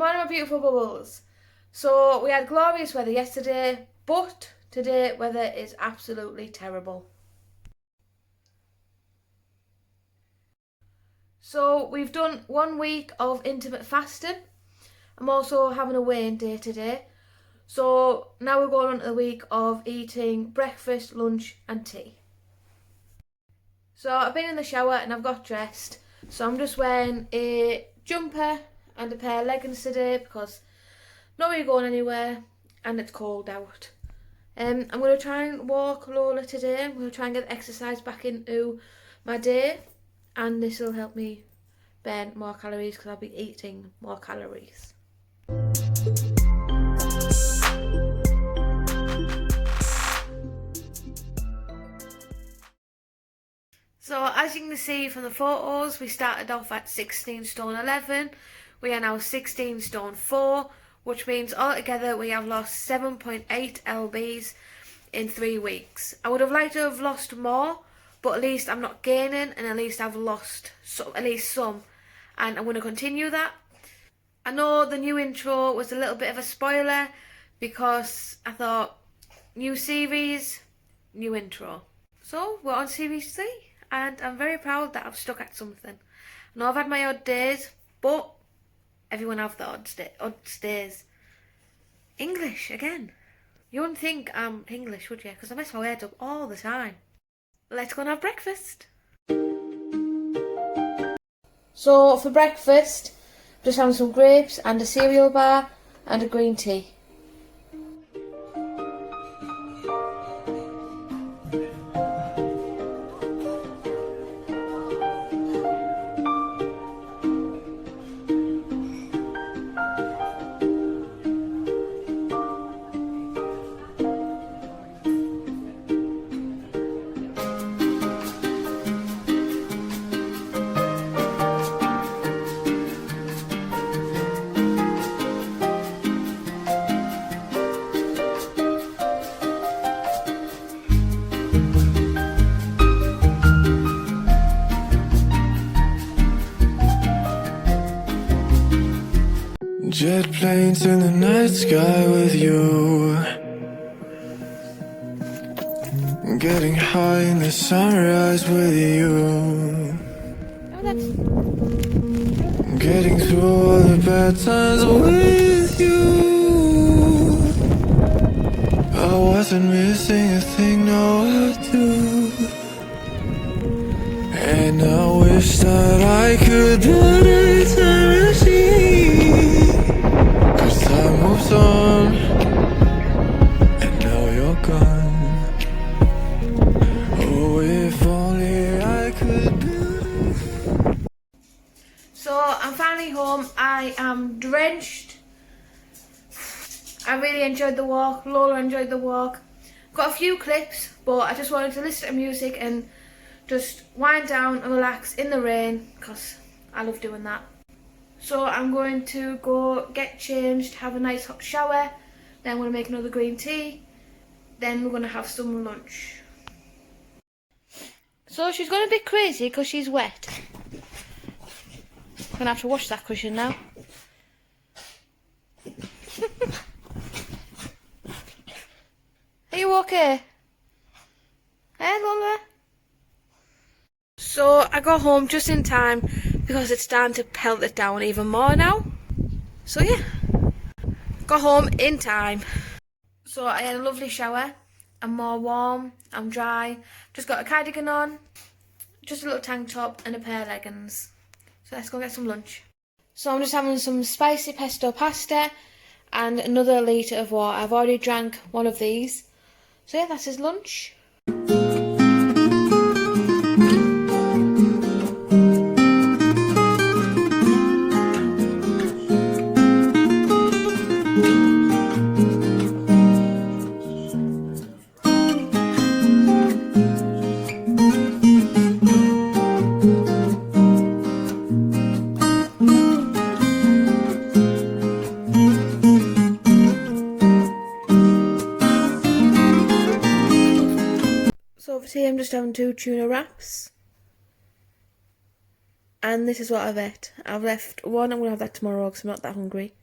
morning, my beautiful bubbles. So we had glorious weather yesterday, but today weather is absolutely terrible. So we've done 1 week of intermittent fasting. I'm also having a weigh-in day today. So now we're going on to the week of eating breakfast, lunch and tea. So I've been in the shower and I've got dressed. So I'm just wearing a jumper and a pair of leggings today because not really going anywhere and it's cold out. I'm going to try and walk Lola today. I'm going to try and get exercise back into my day, and this will help me burn more calories because I'll be eating more calories. So as you can see from the photos, we started off at 16 stone 11. We are now 16 stone 4, which means altogether we have lost 7.8 lbs in 3 weeks. I would have liked to have lost more, but at least I'm not gaining and at least I've lost at least some. And I'm going to continue that. I know the new intro was a little bit of a spoiler because I thought new series, new intro. So we're on series 3 and I'm very proud that I've stuck at something. I know I've had my odd days, but everyone have the odd days. English again. You wouldn't think I'm English, would you? Because I mess my words up all the time. Let's go and have breakfast. So for breakfast, just having some grapes and a cereal bar and a green tea. Jet planes in the night sky with you, getting high in the sunrise with you, getting through all the bad times with you. I wasn't missing a thing, no I do. And I wish that I could build a time machine, 'cause time moves on, and now you're gone. Oh, if only I could build. So I'm finally home. I am drenched. I really enjoyed the walk. Lola enjoyed the walk. Got a few clips, but I just wanted to listen to music and just wind down and relax in the rain because I love doing that. So I'm going to go get changed, have a nice hot shower, then I'm going to make another green tea, then we're going to have some lunch. So she's going a bit crazy because she's wet. I'm going to have to wash that cushion now. Are you okay? Hey Lola? So I got home just in time because it's starting to pelt it down even more now. So yeah, got home in time. So I had a lovely shower. I'm more warm, I'm dry. Just got a cardigan on, just a little tank top and a pair of leggings. So let's go get some lunch. So I'm just having some spicy pesto pasta and another litre of water. I've already drank one of these. So yeah, that's his lunch. So obviously I'm just having 2 tuna wraps. And this is what I've ate. I've left one, I'm going to have that tomorrow because I'm not that hungry.